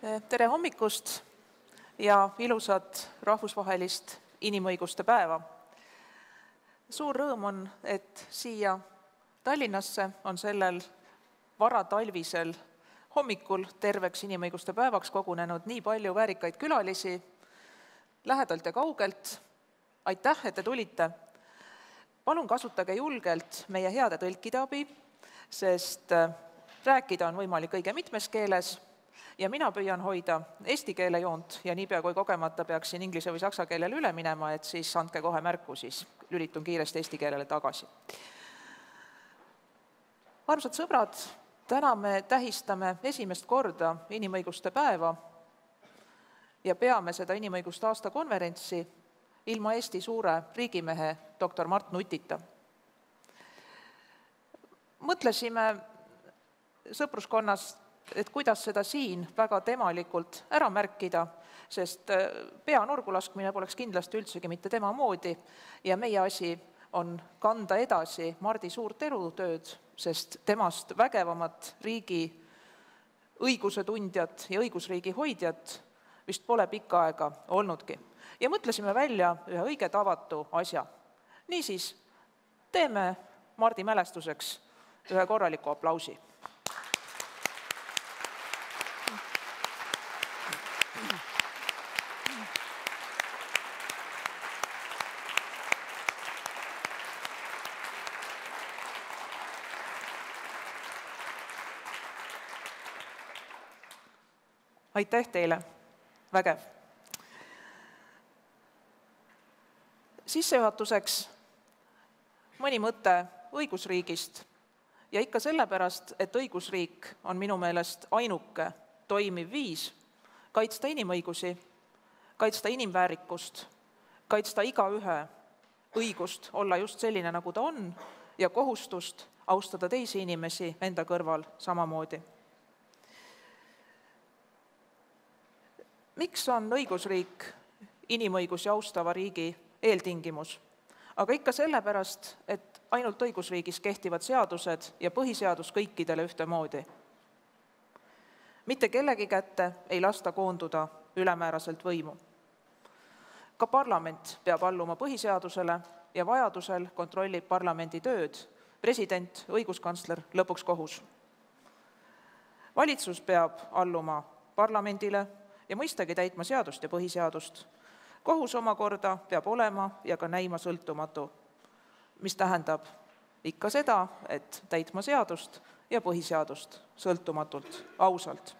Tere hommikust ja ilusat rahvusvahelist inimõiguste päeva. Suur rõõm on, et siia Tallinnasse on sellel varatalvisel hommikul terveks inimõiguste päevaks kogunenud nii palju väärikaid külalisi lähedalt ja kaugelt. Aitäh, et te tulite. Palun kasutage julgelt meie heade tõlkide abi, sest rääkida on võimalik õige mitmes keeles ja mina püüan hoida eesti keele joont ja niipea kui kogemata peaksin inglise või saksa keelele üle minema, et siis andke kohe märku, siis lülitun kiiresti eesti keelele tagasi. Armsad sõbrad, täna me tähistame esimest korda inimõiguste päeva ja peame seda inimõiguste aasta konverentsi ilma Eesti suure riigimehe doktor Mart Nutita. Mõtlesime sõpruskonnas, et kuidas seda siin väga temalikult ära märkida, sest pea nurgu laskmine poleks kindlasti üldsegi mitte tema moodi ja meie asi on kanda edasi Mardi suurt elutööd, sest temast vägevamat riigi õiguse tundjat ja õigusriigi hoidjat vist pole pikka aega olnudki. Ja mõtlesime välja ühe õige tavatu asja. Niisiis, teeme Mardi mälestuseks ühe korraliku aplausi. Aitäh teile, vägev. Sissejuhatuseks mõni mõte õigusriigist ja ikka sellepärast, et õigusriik on minu meelest ainuke toimiv viis kaitsta inimõigusi, kaitsta inimväärikust, kaitsta igaühe õigust olla just selline, nagu ta on ja kohustust austada teisi inimesi enda kõrval samamoodi. Miks on õigusriik inimõigusi austava riigi eeltingimus? Aga ikka sellepärast, et ainult õigusriigis kehtivad seadused ja põhiseadus kõikidele ühtemoodi. Mitte kellegi kätte ei lasta koonduda ülemääraselt võimu. Ka parlament peab alluma põhiseadusele ja vajadusel kontrollib parlamendi tööd, president, õiguskantsler, lõpuks kohus. Valitsus peab alluma parlamendile ja mõistagi täitma seadust ja põhiseadust. Kohus omakorda peab olema ja ka näima sõltumatu, mis tähendab ikka seda, et täitma seadust ja põhiseadust sõltumatult, ausalt.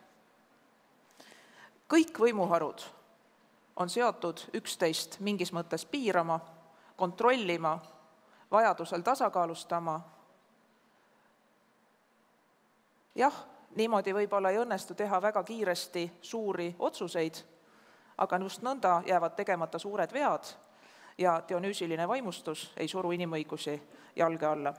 Kõik võimuharud on seotud üksteist mingis mõttes piirama, kontrollima, vajadusel tasakaalustama. Jah, niimoodi võib-olla ei õnnestu teha väga kiiresti suuri otsuseid, aga just nõnda jäävad tegemata suured vead ja dionüüsiline vaimustus ei suru inimõigusi jalge alla.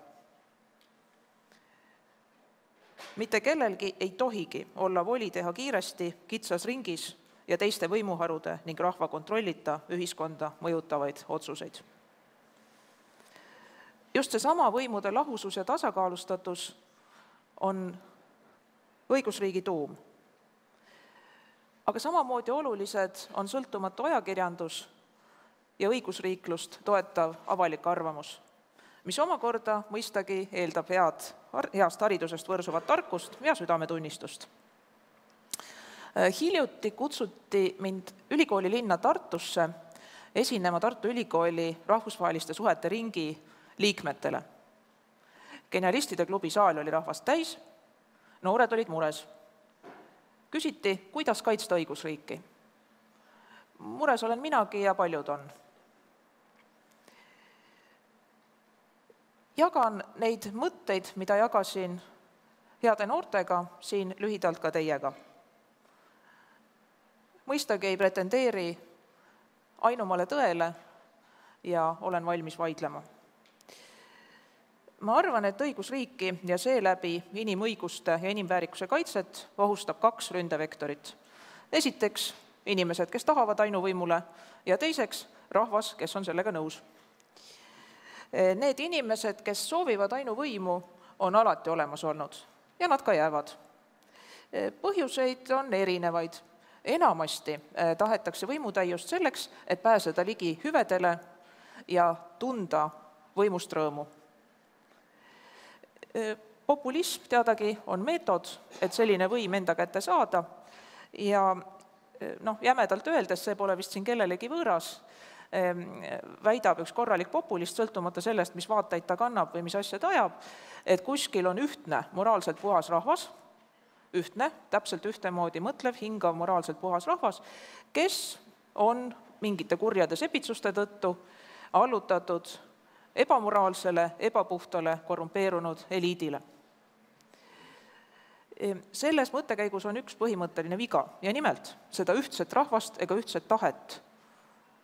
Mitte kellelgi ei tohigi olla voli teha kiiresti, kitsas ringis ja teiste võimuharude ning rahva kontrollita ühiskonda mõjutavaid otsuseid. Just seesama võimude lahusus ja tasakaalustatus on õigusriigi tuum. Aga samamoodi olulised on sõltumatu ajakirjandus ja õigusriiklust toetav avalik arvamus, mis omakorda mõistagi eeldab heast haridusest võrsuvat tarkust ja südametunnistust. Hiljuti kutsuti mind ülikooli linna Tartusse esinema Tartu Ülikooli rahvusvaheliste suhete ringi liikmetele. Genialistide klubi saal oli rahvast täis, noored olid mures. Küsiti, kuidas kaitsta õigusriiki. Mures olen minagi ja paljud on. Jagan neid mõtteid, mida jagasin heade noortega, siin lühidalt ka teiega. Mõistagi ei pretendeeri ainumale tõele ja olen valmis vaidlema. Ma arvan, et õigusriiki ja seeläbi inimõiguste ja inimväärikuse kaitset ohustab kaks ründevektorit. Esiteks inimesed, kes tahavad ainuvõimule ja teiseks rahvas, kes on sellega nõus. Need inimesed, kes soovivad ainuvõimu, on alati olemas olnud ja nad ka jäävad. Põhjuseid on erinevaid. enamasti tahetakse võimutäiust selleks, et pääseda ligi hüvedele ja tunda võimust rõõmu. Populism teadagi on meetod, et selline võim enda kätte saada ja jämedalt öeldes, see pole vist siin kellelegi võõras, väidab üks korralik populist, sõltumata sellest, mis vaateid ta kannab või mis asja ta ajab, et kuskil on ühtne moraalselt puhas rahvas, ühtne, täpselt ühtemoodi mõtlev, hingav, moraalselt puhas rahvas, kes on mingite kurjade sepitsuste tõttu allutatud ebamoraalsele, ebapuhtale, korrumpeerunud eliidile. Selles mõttekäigus on üks põhimõtteline viga ja nimelt seda ühtset rahvast ega ühtset tahet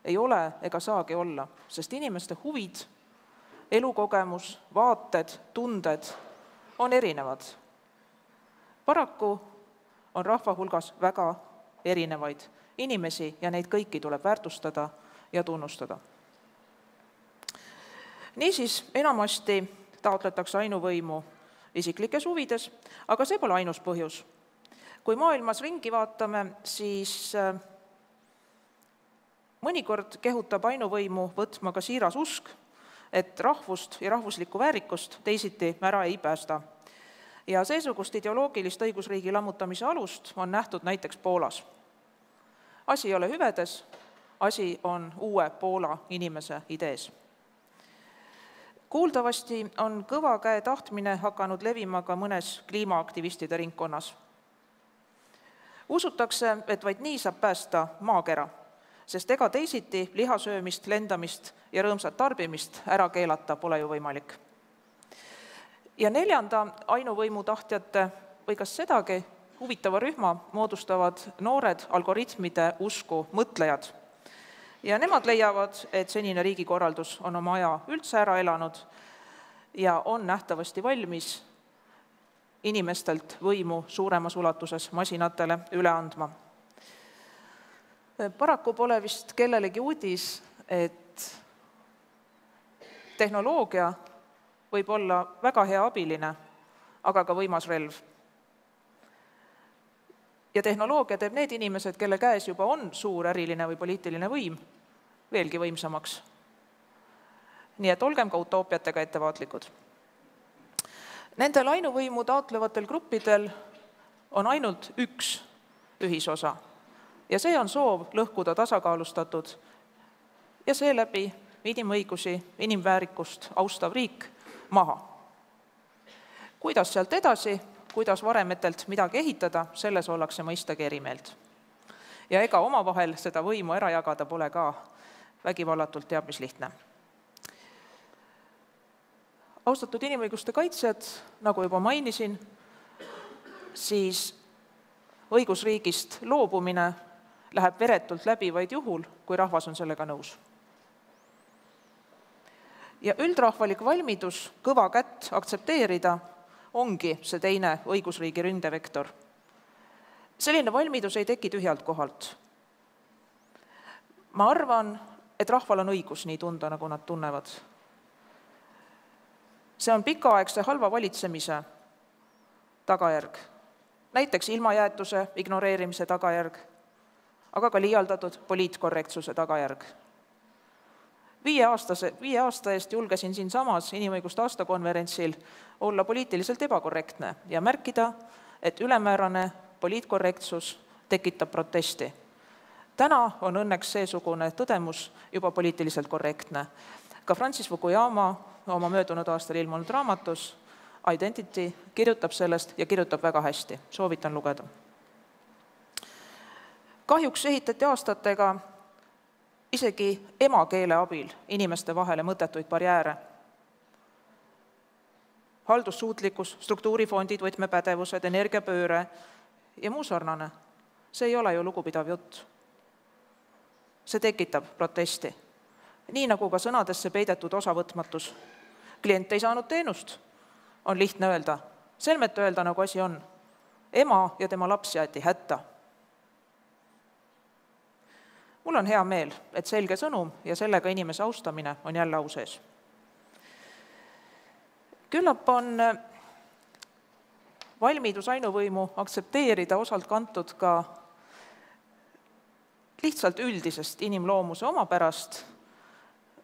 ei ole ega saagi olla, sest inimeste huvid, elukogemus, vaated, tunded on erinevad. Paraku on rahva hulgas väga erinevaid inimesi ja neid kõiki tuleb väärtustada ja tunnustada. Niisiis, enamasti taotletakse ainuvõimu isiklikes huvides, aga see pole ainus põhjus. Kui maailmas ringi vaatame, siis mõnikord kehutab ainuvõimu võtma ka siiras usk, et rahvust ja rahvuslikku väärikust teisiti ära ei päästa. Ja seesugust ideoloogilist õigusriigi lammutamise alust on nähtud näiteks Poolas. Asi ei ole hüvedes, asi on uue Poola inimese idees. Kuuldavasti on kõva käe tahtmine hakanud levima ka mõnes kliimaaktivistide ringkonnas. Usutakse, et vaid nii saab päästa maakera, sest ega teisiti lihasöömist, lendamist ja rõõmsat tarbimist ära keelata pole ju võimalik. Ja neljanda ainuvõimu tahtjate või kas sedagi huvitava rühma moodustavad noored algoritmide usku mõtlejad. Ja nemad leiavad, et senine riigikorraldus on oma aja üldse ära elanud ja on nähtavasti valmis inimestelt võimu suuremas ulatuses masinatele üle andma. Paraku pole vist kellelegi uudis, et tehnoloogia võib olla väga hea abiline, aga ka võimas relv. Ja tehnoloogia teeb need inimesed, kelle käes juba on suur äriline või poliitiline võim, veelgi võimsamaks. Nii et olgem ka utoopiatega ettevaatlikud. Nendel ainuvõimu taotlevatel gruppidel on ainult üks ühisosa ja see on soov lõhkuda tasakaalustatud ja seeläbi inimõigusi, inimväärikust austav riik maha. Kuidas sealt edasi? Kuidas varemetelt midagi ehitada, selles ollakse mõistagi erimeelt. Ja ega omavahel seda võimu ära jagada pole ka vägivallatult teab mis lihtne. Austatud inimõiguste kaitsjad, nagu juba mainisin, siis õigusriigist loobumine läheb veretult läbi vaid juhul, kui rahvas on sellega nõus. Ja üldrahvalik valmidus kõva kätt aktsepteerida ongi see teine õigusriigi ründevektor. Selline valmidus ei teki tühjalt kohalt. Ma arvan, et rahval on õigus nii tunda, nagu nad tunnevad. See on pikaaegse halva valitsemise tagajärg. Näiteks ilmajäetuse ignoreerimise tagajärg, aga ka liialdatud poliitkorrektsuse tagajärg. 5 aasta eest julgesin siin samas inimõiguste aastakonverentsil olla poliitiliselt ebakorrektne ja märkida, et ülemäärane poliitkorrektsus tekitab protesti. Täna on õnneks seesugune tõdemus juba poliitiliselt korrektne. Ka Francis Fukuyama oma möödunud aastal ilmunud raamatus Identity kirjutab sellest ja kirjutab väga hästi. Soovitan lugeda. Kahjuks ehitati aastatega isegi emakeele abil inimeste vahele mõttetuid barjääre. Haldussuutlikkus, struktuurifondid, võtmepädevused, energiapööre ja muu sarnane. See ei ole ju lugupidav jutt. See tekitab protesti. Nii nagu ka sõnadesse peidetud osavõtmatus. Klient ei saanud teenust. On lihtne öelda. Selmet öelda, nagu asi on. Ema ja tema laps jäeti hätta. Mul on hea meel, et selge sõnum ja sellega inimese austamine on jälle au sees. Küllap on valmidus ainuvõimu aktsepteerida osalt kantud ka lihtsalt üldisest inimloomuse omapärast,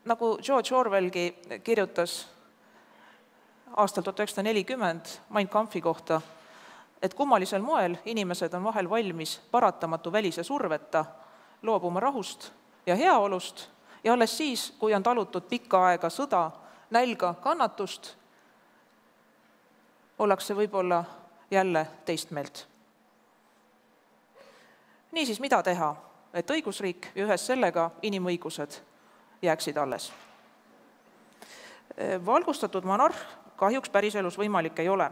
nagu George Orwellgi kirjutas aastal 1940 Mein Kampfi kohta, et kummalisel moel inimesed on vahel valmis paratamatu välise surveta loobuma rahust ja heaolust ja alles siis, kui on talutud pikka aega sõda, nälga, kannatust, ollakse võib-olla jälle teist meelt. Niisiis, mida teha, et õigusriik ja ühes sellega inimõigused jääksid alles? Valgustatud monarh kahjuks päriselus võimalik ei ole.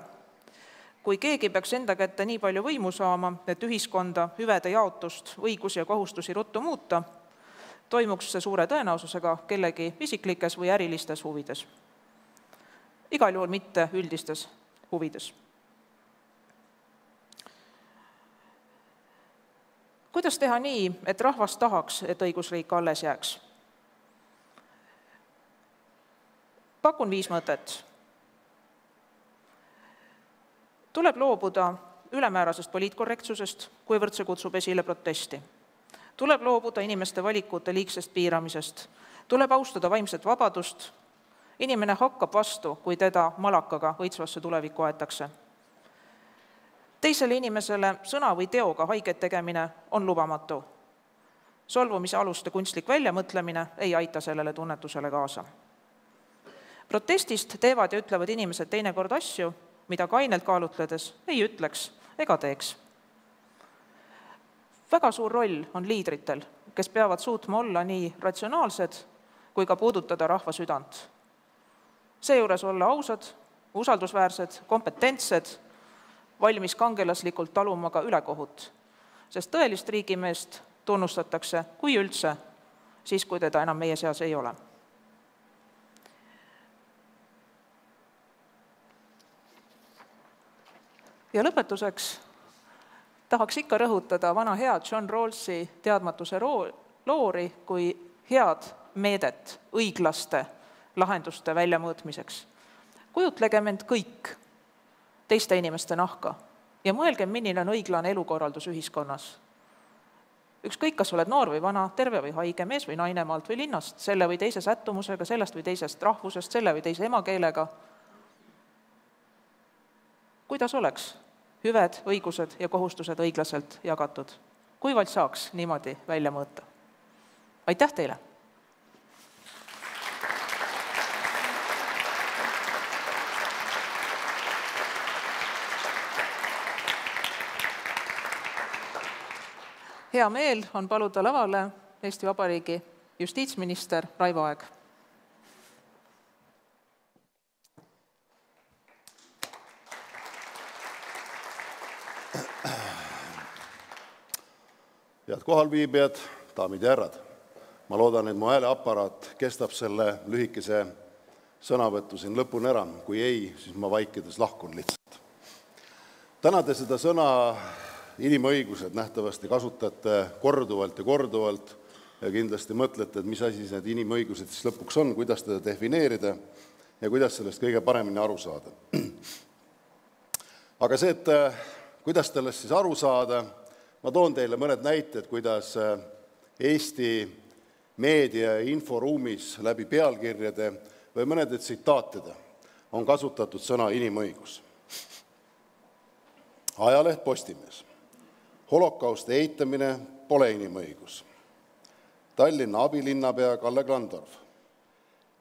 Kui keegi peaks enda kätte nii palju võimu saama, et ühiskonda, hüvede jaotust, õigusi ja kohustusi ruttu muuta, toimuks see suure tõenäosusega kellegi isiklikes või ärilistes huvides. Igal juhul mitte üldistes huvides. Kuidas teha nii, et rahvas tahaks, et õigusriik alles jääks? Pakun 5 mõtet. Tuleb loobuda ülemäärasest poliitkorrektsusest, kuivõrd see kutsub esile protesti. Tuleb loobuda inimeste valikute liigsest piiramisest. Tuleb austada vaimset vabadust. Inimene hakkab vastu, kui teda malakaga võitsvasse tulevikku aetakse. Teisele inimesele sõna või teoga haiget tegemine on lubamatu. Solvumise aluste kunstlik väljamõtlemine ei aita sellele tunnetusele kaasa. Protestist teevad ja ütlevad inimesed teinekord asju, mida kainelt kaalutledes ei ütleks ega teeks. Väga suur roll on liidritel, kes peavad suutma olla nii ratsionaalsed kui ka puudutada rahva südant. Seejuures olla ausad, usaldusväärsed, kompetentsed, valmis kangelaslikult taluma ka ülekohut, sest tõelist riigimeest tunnustatakse, kui üldse, siis kui teda enam meie seas ei ole. Ja lõpetuseks tahaks ikka rõhutada vana head John Rawlsi teadmatuse loori kui head meedet õiglaste lahenduste väljamõõtmiseks. Kujutlegem end kõik teiste inimeste nahka ja mõelgem, milline on õiglane elukorraldus ühiskonnas. Ükskõik, kas oled noor või vana, terve või haige, mees või naine maalt või linnast, selle või teise sättumusega, sellest või teisest rahvusest, selle või teise emakeelega. Kuidas oleks hüved, õigused ja kohustused õiglaselt jagatud? Kui vaid saaks niimoodi välja mõõta? Aitäh teile! Hea meel on paluda lavale Eesti Vabariigi justiitsminister Raivo Aeg. Head kohalviibijad, daamid ja härrad. Ma loodan, et mu hääleaparaat kestab selle lühikese sõnavõttu siin lõpuni ära. Kui ei, siis ma vaikides lahkun lihtsalt. Täna te seda sõna inimõigused nähtavasti kasutate korduvalt ja kindlasti mõtlete, et mis asi need inimõigused siis lõpuks on, kuidas teda defineerida ja kuidas sellest kõige paremini aru saada. Aga see, et kuidas sellest siis aru saada, ma toon teile mõned näited, kuidas Eesti meedia ja inforuumis läbi pealkirjade või mõnede tsitaatide on kasutatud sõna inimõigus. Ajaleht Postimees. Holokausti eitamine pole inimõigus. Tallinna abilinnapea Kalle Klandorf.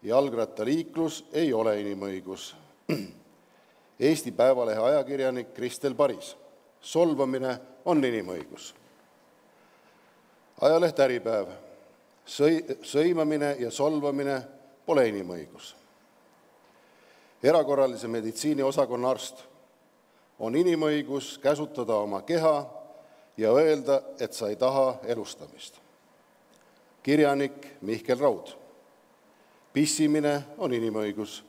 Jalgrattaliiklus ei ole inimõigus. Eesti Päevalehe ajakirjanik Kristel Paris. Solvamine on inimõigus. Ajaleht Äripäev. Sõimamine ja solvamine pole inimõigus. Erakorralise meditsiini osakonna arst. On inimõigus käsutada oma keha ja öelda, et sa ei taha elustamist. Kirjanik Mihkel Raud. Pissimine on inimõigus.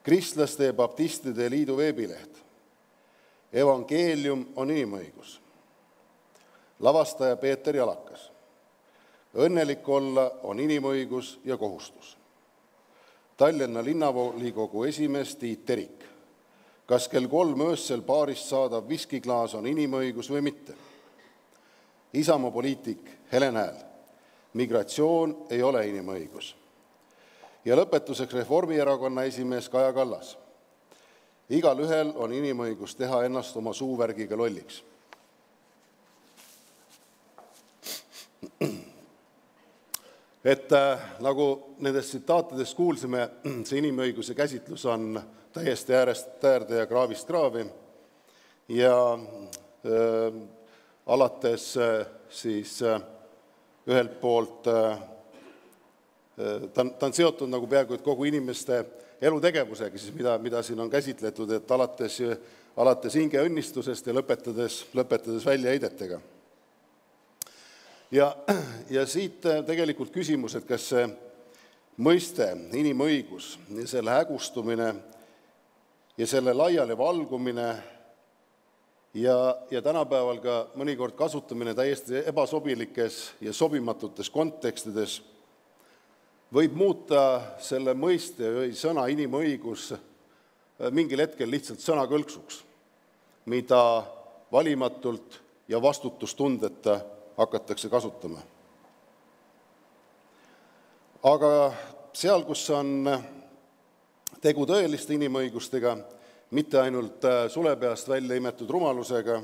Kristlaste ja baptistide liidu veebileht. Evangeelium on inimõigus. Lavastaja Peeter Jalakas. Õnnelik olla on inimõigus ja kohustus. Tallinna linnavolikogu esimees Tiit Terik. Kas kell 3 öösel baarist saadav viskiklaas on inimõigus või mitte? Isamaa poliitik Helen Hääl. Migratsioon ei ole inimõigus. Ja lõpetuseks Reformierakonna esimees Kaja Kallas. Igal ühel on inimõigus teha ennast oma suuvärgiga lolliks. Et nagu nendest tsitaatidest kuulsime, see inimõiguse käsitlus on täiesti äärest äärde ja kraavist kraavi ja alates siis ühelt poolt ta on seotud nagu peaaegu et kogu inimeste elutegevusega, siis mida siin on käsitletud, et alates hingeõnnistusest ja lõpetades väljaheidetega. Ja siit tegelikult küsimus, et kas see mõiste inimõigus ja selle hägustumine ja selle laiali valgumine ja tänapäeval ka mõnikord kasutamine täiesti ebasobilikes ja sobimatutes kontekstides võib muuta selle mõiste või sõna inimõigus mingil hetkel lihtsalt sõnakõlksuks, mida valimatult ja vastutustundeta hakatakse kasutama. Aga seal, kus on tegu tõeliste inimõigustega, mitte ainult sulepeast välja imetud rumalusega,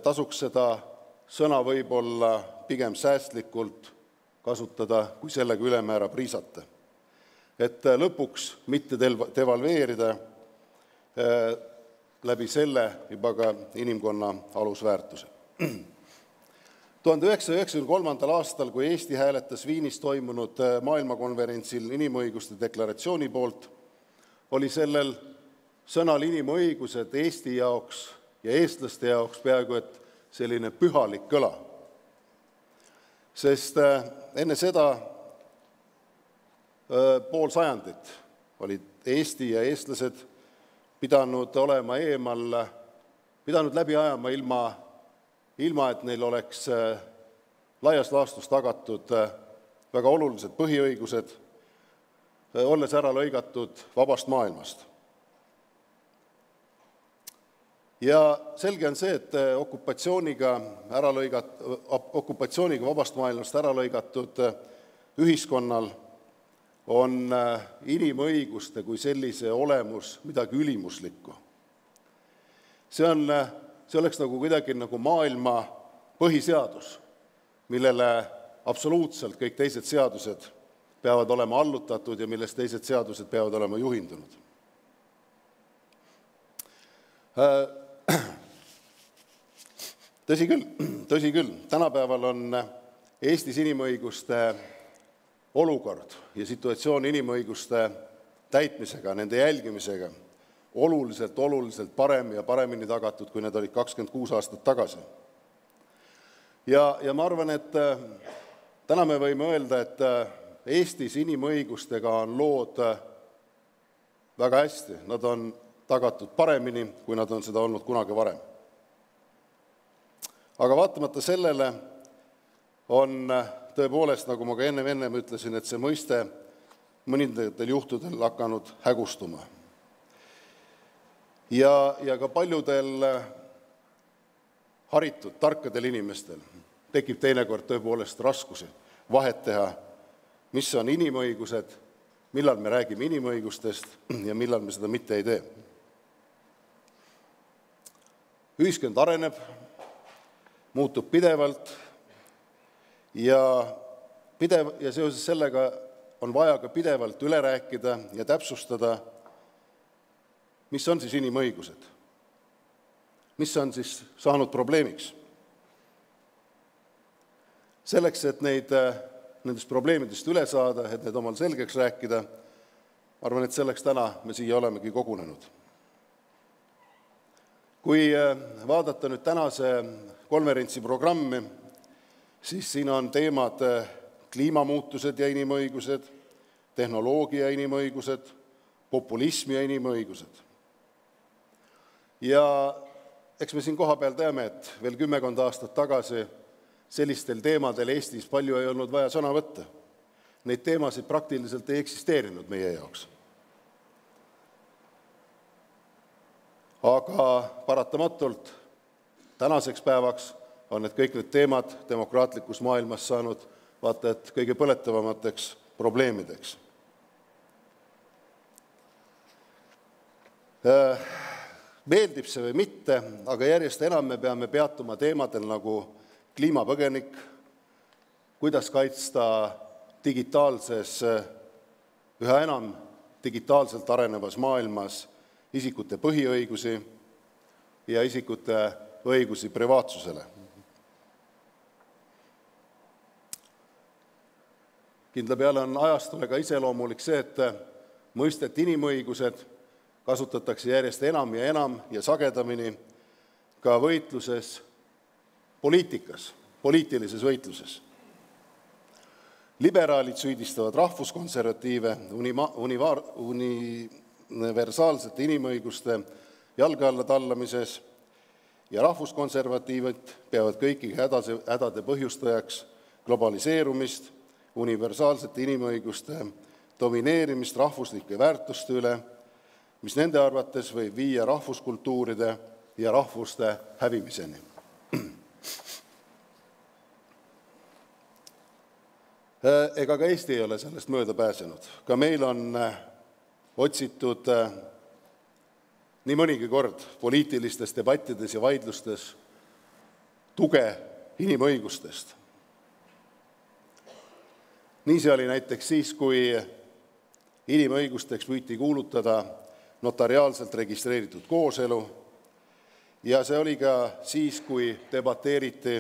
tasuks seda sõna võib-olla pigem säästlikult kasutada, kui sellega ülemäära priisata. Et lõpuks mitte devalveerida läbi selle juba ka inimkonna alusväärtuse. 1993. aastal, kui Eesti hääletas Viinis toimunud maailmakonverentsil inimõiguste deklaratsiooni poolt, oli sellel sõnal inimõigused Eesti jaoks ja eestlaste jaoks peaaegu et selline pühalik kõla. Sest enne seda pool sajandit olid Eesti ja eestlased pidanud olema pidanud läbi ajama ilma, et neil oleks laias laastus tagatud väga olulised põhiõigused, olles ära lõigatud vabast maailmast. Ja selge on see, et okupatsiooniga vabast maailmast ära lõigatud ühiskonnal on inimõiguste kui sellise olemus midagi ülimuslikku. See oleks nagu kuidagi nagu maailma põhiseadus, millele absoluutselt kõik teised seadused peavad olema allutatud ja millest teised seadused peavad olema juhindunud. Tõsi küll, tänapäeval on Eestis inimõiguste olukord ja situatsioon inimõiguste täitmisega, nende jälgimisega oluliselt parem ja paremini tagatud, kui need olid 26 aastat tagasi. Ja ma arvan, et täna me võime öelda, et Eestis inimõigustega on lood väga hästi, nad on tagatud paremini, kui nad on seda olnud kunagi varem. Aga vaatamata sellele on tõepoolest, nagu ma ka enne ütlesin, et see mõiste mõningatel juhtudel hakanud hägustuma. Ja ka paljudel haritud, tarkadel inimestel tekib teinekord tõepoolest raskusi vahet teha, mis on inimõigused, millal me räägime inimõigustest ja millal me seda mitte ei tee. Ühiskond areneb, muutub pidevalt ja seoses sellega on vaja ka pidevalt üle rääkida ja täpsustada, mis on siis inimõigused, mis on siis saanud probleemiks. Selleks, et nendest probleemidest üle saada, et need omal selgeks rääkida, arvan, et selleks täna me siia olemegi kogunenud. Kui vaadata nüüd tänase konverentsi programmi, siis siin on teemad kliimamuutused ja inimõigused, tehnoloogia ja inimõigused, populism ja inimõigused. Ja eks me siin kohapeal teame, et veel 10 aastat tagasi sellistel teemadel Eestis palju ei olnud vaja sõna võtta. Neid teemasid praktiliselt ei eksisteerinud meie jaoks. Aga paratamatult tänaseks päevaks on need kõik need teemad demokraatlikus maailmas saanud vaata et kõige põletavamateks probleemideks. Meeldib see või mitte, aga järjest enam me peame peatuma teemadel nagu kliimapõgenik, kuidas kaitsta digitaalses, üha enam digitaalselt arenevas maailmas isikute põhiõigusi ja isikute õigusi privaatsusele. Kindla peale on ajastule ka iseloomulik see, et mõistet inimõigused kasutatakse järjest enam ja sagedamini ka võitluses poliitikas, poliitilises võitluses. Liberaalid süüdistavad rahvuskonservatiive universaalsete inimõiguste jalge alla tallamises ja rahvuskonservatiivid peavad kõigi hädade põhjustajaks globaliseerumist, universaalsete inimõiguste domineerimist rahvuslike väärtuste üle, mis nende arvates võib viia rahvuskultuuride ja rahvuste hävimiseni. Ega ka Eesti ei ole sellest mööda pääsenud. Ka meil on otsitud nii mõnigi kord poliitilistes debattides ja vaidlustes tuge inimõigustest. Nii see oli näiteks siis, kui inimõigusteks püüti kuulutada notariaalselt registreeritud kooselu ja see oli ka siis, kui debateeriti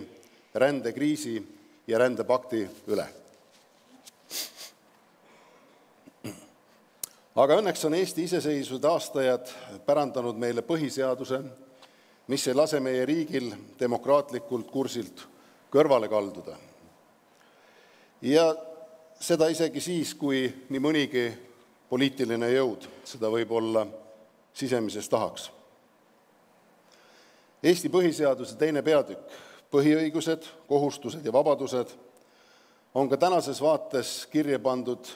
rändekriisi ja rändepakti üle. Aga õnneks on Eesti iseseisvuse taastajad pärandanud meile põhiseaduse, mis ei lase meie riigil demokraatlikult kursilt kõrvale kalduda. Ja seda isegi siis, kui nii mõnigi poliitiline jõud seda võib-olla sisemises tahaks. Eesti põhiseaduse 2. peatükk, põhiõigused, kohustused ja vabadused, on ka tänases vaates kirja pandud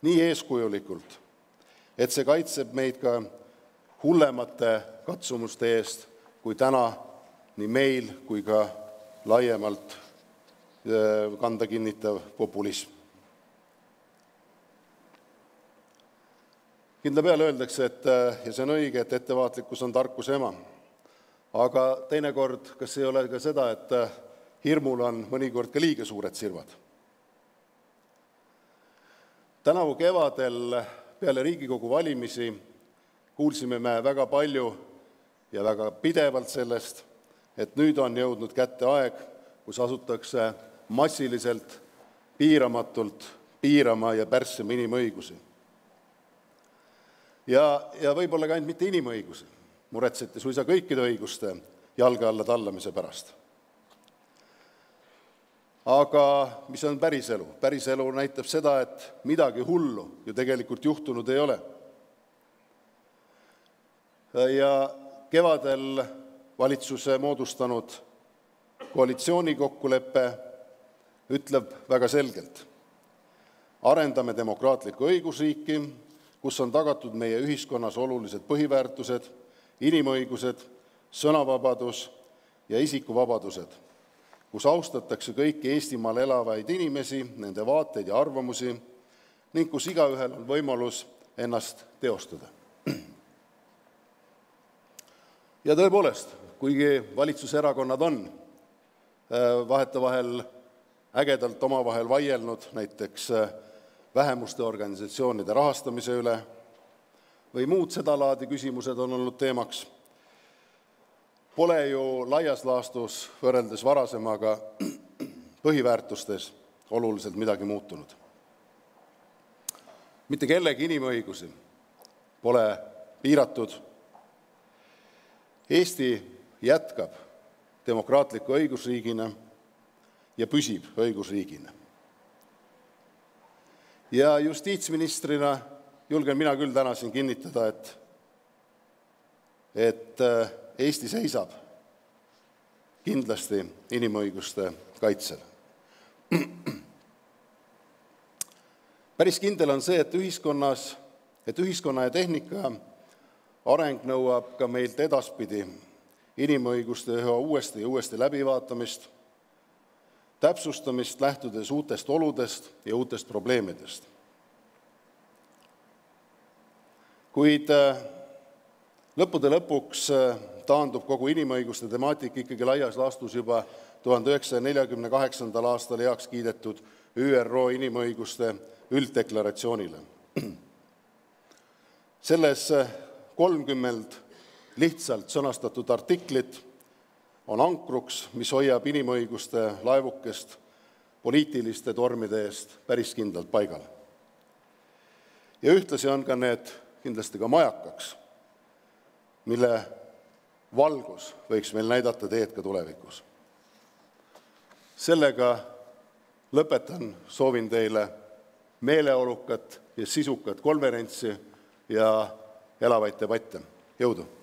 nii eeskujulikult, et see kaitseb meid ka hullemate katsumuste eest, kui täna nii meil kui ka laiemalt kanda kinnitav populism. Kindla peale öeldakse, ja see on õige, et ettevaatlikkus on tarkuse ema. Aga teinekord, kas ei ole ka seda, et hirmul on mõnikord ka liiga suured sirvad? Tänavu kevadel peale Riigikogu valimisi kuulsime me väga palju ja väga pidevalt sellest, et nüüd on jõudnud kätte aeg, kus asutakse massiliselt piiramatult piirama ja pärssima inimõigusi. Ja võib-olla ka ainult mitte inimõigusi, muretseti suisa kõikide õiguste jalge alla tallamise pärast. Aga mis on päriselu? Päriselu näitab seda, et midagi hullu ju tegelikult juhtunud ei ole. Ja kevadel valitsuse moodustanud koalitsioonikokkulepe ütleb väga selgelt: arendame demokraatlikku õigusriiki, kus on tagatud meie ühiskonnas olulised põhiväärtused, inimõigused, sõnavabadus ja isikuvabadused, kus austatakse kõiki Eestimaal elavaid inimesi, nende vaateid ja arvamusi ning kus igaühel on võimalus ennast teostada. Ja tõepoolest, kuigi valitsuserakonnad on vahetevahel ägedalt omavahel vaielnud näiteks vähemuste organisatsioonide rahastamise üle või muud sedalaadi küsimused on olnud teemaks, pole ju laias laastus võrreldes varasemaga põhiväärtustes oluliselt midagi muutunud. Mitte kellegi inimõigusi pole piiratud. Eesti jätkab demokraatliku õigusriigina ja püsib õigusriigina. Ja justiitsministrina julgen mina küll täna siin kinnitada, et Eesti seisab kindlasti inimõiguste kaitsel. Päris kindel on see, et ühiskonna ja tehnika areng nõuab ka meilt edaspidi inimõiguste üha uuesti läbivaatamist täpsustamist lähtudes uutest oludest ja uutest probleemidest. Kuid lõppude lõpuks taandub kogu inimõiguste temaatika ikkagi laias laastus juba 1948. aastal heaks kiidetud ÜRO inimõiguste ülddeklaratsioonile. Selles 30 lihtsalt sõnastatud artiklit on ankruks, mis hoiab inimõiguste laevukest poliitiliste tormide eest päris kindlalt paigal. Ja ühtlasi on ka need kindlasti ka majakaks, mille valgus võiks meil näidata teed ka tulevikus. Sellega lõpetan, soovin teile meeleolukat ja sisukat konverentsi ja elavaid debatte. Jõudu!